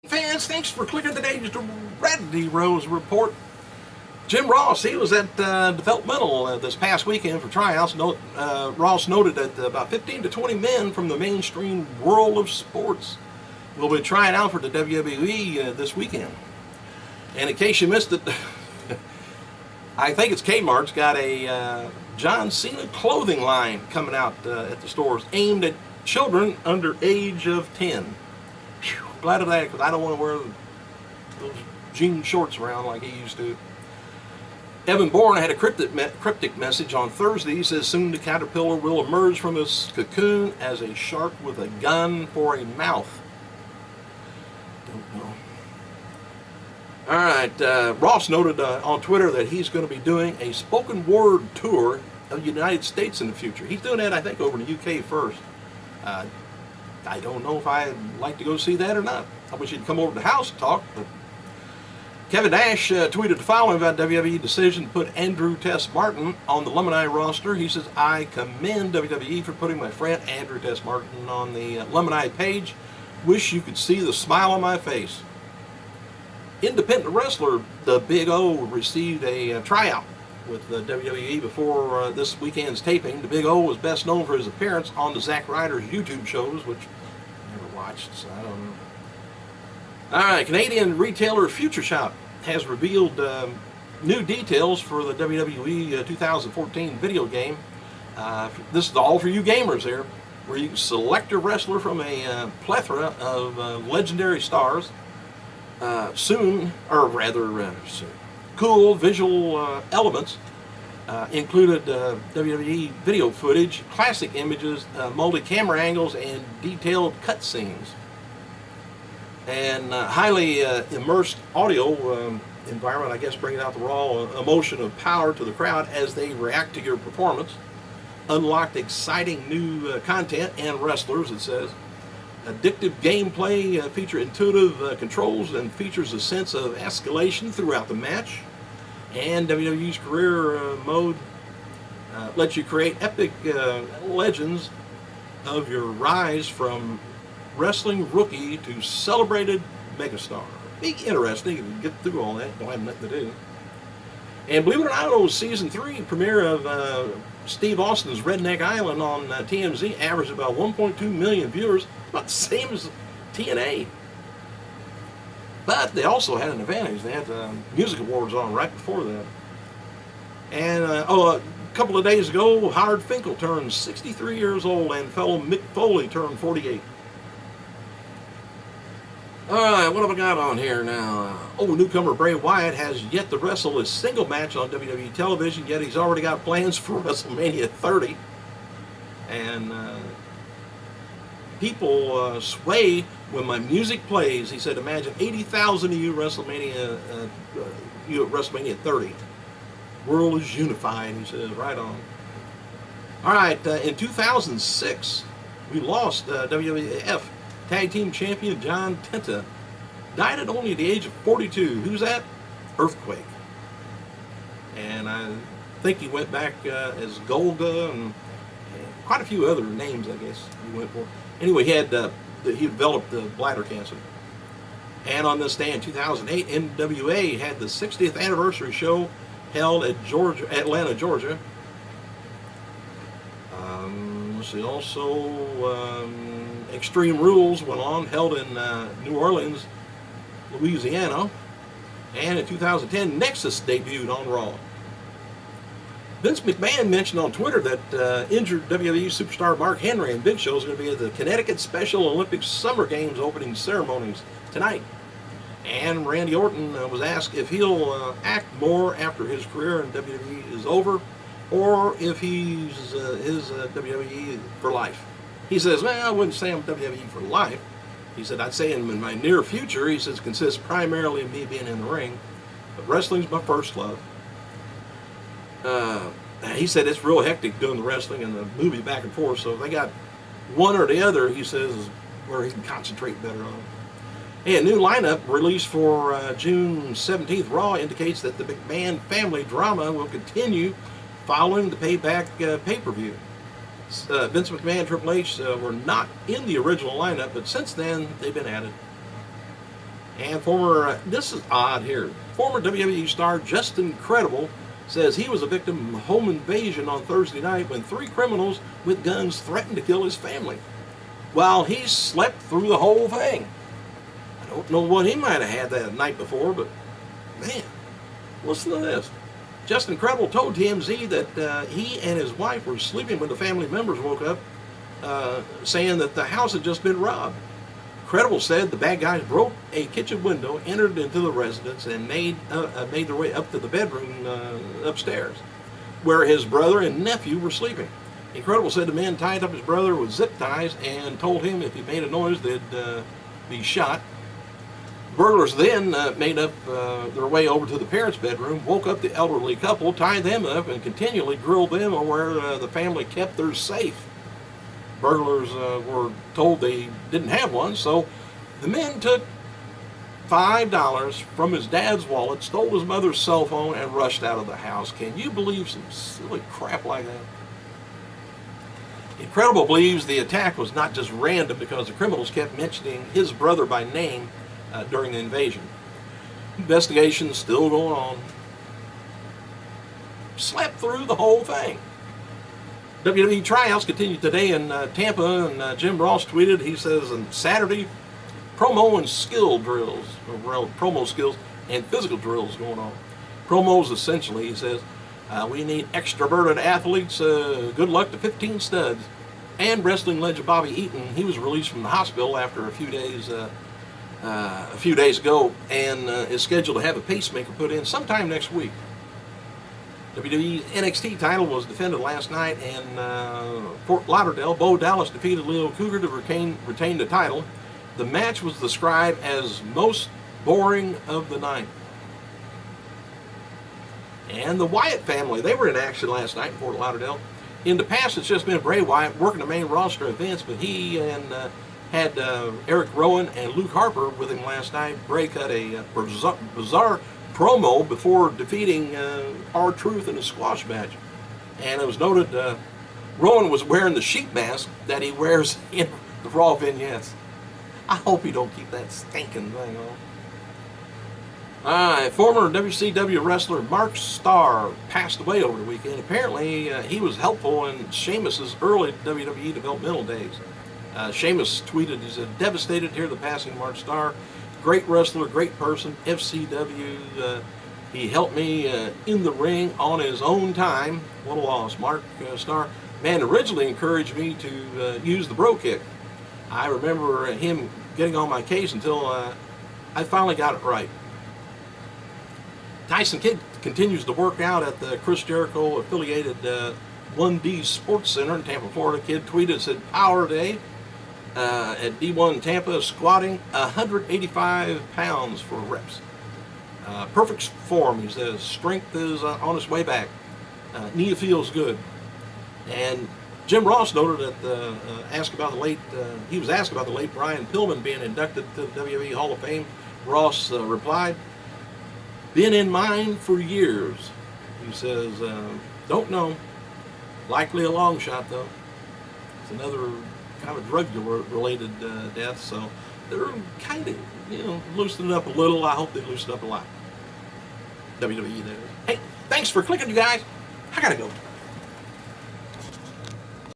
Fans, thanks for clicking today's Red Rose Report. Jim Ross, he was at developmental this past weekend for tryouts. Ross noted that about 15 to 20 men from the mainstream world of sports will be trying out for the WWE this weekend. And in case you missed it, I think it's Kmart's got a John Cena clothing line coming out at the stores aimed at children under age of 10. Whew, glad of that, because I don't want to wear those jean shorts around like he used to. Evan Bourne had a cryptic message on Thursday. He says soon the caterpillar will emerge from his cocoon as a shark with a gun for a mouth. Don't know. All right, Ross noted on Twitter that he's going to be doing a spoken word tour of the United States in the future. He's doing that, I think, over in the UK first. I don't know if I'd like to go see that or not. I wish he'd come over to the house and talk. But Kevin Nash tweeted the following about WWE decision to put Andrew Tess Martin on the Alumni roster. He says, I commend WWE for putting my friend Andrew Tess Martin on the Alumni page. Wish you could see the smile on my face. Independent wrestler, the Big O, received a tryout with the WWE before this weekend's taping. The Big O was best known for his appearance on the Zack Ryder's YouTube shows, which I never watched, so I don't know. All right, Canadian retailer Future Shop has revealed new details for the WWE 2014 video game. This is all for you gamers there, where you can select a wrestler from a plethora of legendary stars. Soon, cool visual elements included WWE video footage, classic images, multi-camera angles, and detailed cutscenes. And highly immersed audio environment, I guess, bringing out the raw emotion of power to the crowd as they react to your performance. Unlocked exciting new content and wrestlers, it says. Addictive gameplay, feature intuitive controls, and features a sense of escalation throughout the match. And WWE's career mode lets you create epic legends of your rise from wrestling rookie to celebrated megastar. Be interesting if you get through all that. Don't have nothing to do. And believe it or not, it was season 3 premiere of Steve Austin's Redneck Island on TMZ averaged about 1.2 million viewers, about the same as TNA. But they also had an advantage. They had music awards on right before that. And a couple of days ago, Howard Finkel turned 63 years old, and fellow Mick Foley turned 48. All right, what have I got on here now? Newcomer Bray Wyatt has yet to wrestle a single match on WWE television, yet he's already got plans for WrestleMania 30. And people sway when my music plays. He said, imagine 80,000 of you WrestleMania 30. World is unified, he says, right on. All right, in 2006, we lost WWF Tag Team Champion John Tenta. Died at only the age of 42. Who's that? Earthquake. And I think he went back as Golga and quite a few other names, I guess he went for. Anyway, he developed bladder cancer. And on this day in 2008, NWA had the 60th anniversary show held at Atlanta, Georgia. Let's see, also Extreme Rules went on, held in New Orleans, Louisiana. And in 2010, Nexus debuted on Raw. Vince McMahon mentioned on Twitter that injured WWE superstar Mark Henry and Big Show is going to be at the Connecticut Special Olympics Summer Games opening ceremonies tonight. And Randy Orton was asked if he'll act more after his career in WWE is over, or if he's his WWE for life. He says, well, I wouldn't say I'm WWE for life. He said, I'd say in my near future, he says, consists primarily of me being in the ring, but wrestling's my first love. He said it's real hectic doing the wrestling and the movie back and forth, so if they got one or the other, he says, is where he can concentrate better on. A new lineup released for June 17th Raw indicates that the McMahon family drama will continue following the Payback pay-per-view. Vince McMahon and Triple H were not in the original lineup, but since then they've been added. And this is odd here, former WWE star Justin Credible says he was a victim of home invasion on Thursday night when 3 criminals with guns threatened to kill his family, while he slept through the whole thing. I don't know what he might have had that night before, but man, listen to this. Justin Credible told TMZ that he and his wife were sleeping when the family members woke up, saying that the house had just been robbed. Credible said the bad guys broke a kitchen window, entered into the residence, and made their way up to the bedroom upstairs, where his brother and nephew were sleeping. Credible said the men tied up his brother with zip ties and told him if he made a noise they'd be shot. Burglars then made up their way over to the parents' bedroom, woke up the elderly couple, tied them up, and continually grilled them on where the family kept their safe. Burglars were told they didn't have one, so the men took $5 from his dad's wallet, stole his mother's cell phone, and rushed out of the house. Can you believe some silly crap like that? Credible believes the attack was not just random because the criminals kept mentioning his brother by name during the invasion. Investigation's still going on. Slept through the whole thing. WWE tryouts continued today in Tampa, and Jim Ross tweeted, he says, on Saturday, promo skills and physical drills going on. Promos essentially, he says, we need extroverted athletes, good luck to 15 studs. And wrestling legend Bobby Eaton, he was released from the hospital after a few days ago, and is scheduled to have a pacemaker put in sometime next week. WWE's NXT title was defended last night in Fort Lauderdale. Bo Dallas defeated Leo Cougar to retain the title. The match was described as most boring of the night. And the Wyatt family, they were in action last night in Fort Lauderdale. In the past, it's just been Bray Wyatt working the main roster events, but he had Eric Rowan and Luke Harper with him last night. Bray cut a bizarre promo before defeating R-Truth in a squash match. And it was noted Rowan was wearing the sheep mask that he wears in the Raw vignettes. I hope he don't keep that stinking thing on. Former WCW wrestler Mark Starr passed away over the weekend. Apparently, he was helpful in Sheamus's early WWE developmental days. Sheamus tweeted, he said, devastated to hear the passing of Mark Starr. Great wrestler, great person, FCW. He helped me in the ring on his own time. What a loss. Mark Starr, man, originally encouraged me to use the bro kick. I remember him getting on my case until I finally got it right. Tyson Kidd continues to work out at the Chris Jericho affiliated 1D Sports Center in Tampa, Florida. Kidd tweeted, said, Power Day at D1 Tampa, squatting 185 pounds for reps. Perfect form, he says. Strength is on its way back. Knee feels good. And Jim Ross noted that he was asked about the late Brian Pillman being inducted to the WWE Hall of Fame. Ross replied, been in mind for years. He says, don't know. Likely a long shot, though. It's another kind of drug-related death, so they're kind of, loosening up a little. I hope they loosen up a lot. WWE, there. Hey, thanks for clicking, you guys. I gotta go.